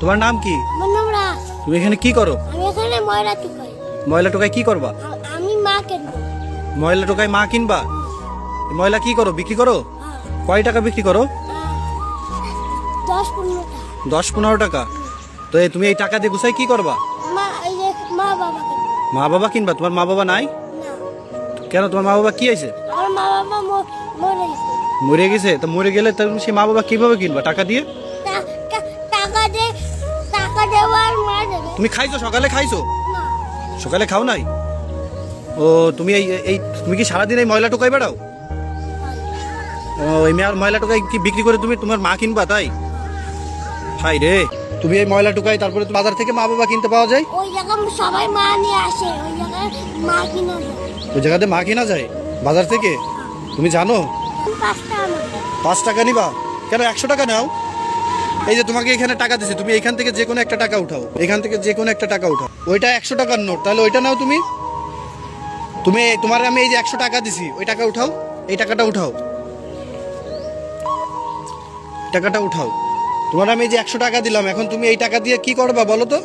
তোমার নাম কি? আমার নাম রাজ। তুমি এখানে কি করো? আমি এখানে ময়লা টুকাই। ময়লা টোকাই কি করবা? আমি মা কিনবো। ময়লা টোকাই মা কিনবা? ময়লা কি করো, বিক্রি করো? কয় টাকা বিক্রি করো? 10-15 টাকা। 10-15 টাকা। তো তুমি এই টাকা দিয়ে গুছাই কি করবা? এই যে মা বাবা কিনবো। মা বাবা কিনবা? তোমার মা বাবা নাই না, কেন? তোমার মা বাবা কি হয়েছে? আমার মা বাবা মরে গেছে। মরে গেছে? তো মরে গেলে তুমি সেই মা বাবা কিভাবে কিনবা টাকা দিয়ে? টাকা দেওয়ার মা দেবে। তুমি খাইছো? সকালে খাইছো? না, সকালে খাও নাই? ও তুমি এই তুমি কি সারাদিন এই ময়লা টোকাই বেড়াও? ও এই ময়লা টোকাই কি বিক্রি করে তুমি তোমার মা কিনবা তাই? হাই রে, তুমি এই ময়লা টোকাই তারপরে বাজার থেকে মা বাবা কিনতে পাওয়া যায়? ওই জায়গায় সবাই মা নিয়ে আসে, ওই জায়গায় মা কিনা যায়। ওই জায়গাতে মা কিনা যায় বাজার থেকে? তুমি জানো? 5 টাকা না। 5 টাকা নিবা? কেন 100 টাকা নাও। এই যে তোমাকে এখানে টাকা দিছি, তুমি এখান থেকে যে কোনো একটা টাকা উঠাও, এখান থেকে যে কোনো একটা টাকা উঠাও। ওইটা 100 টাকার নোট, তাহলে ওইটা নাও। তুমি তোমার আমি এই যে 100 টাকা দিছি, ওই টাকা উঠাও, এই টাকাটা উঠাও, টাকাটা উঠাও। তোমার আমি এই যে 100 টাকা দিলাম, এখন তুমি এই টাকা দিয়ে কি করবা বলো তো?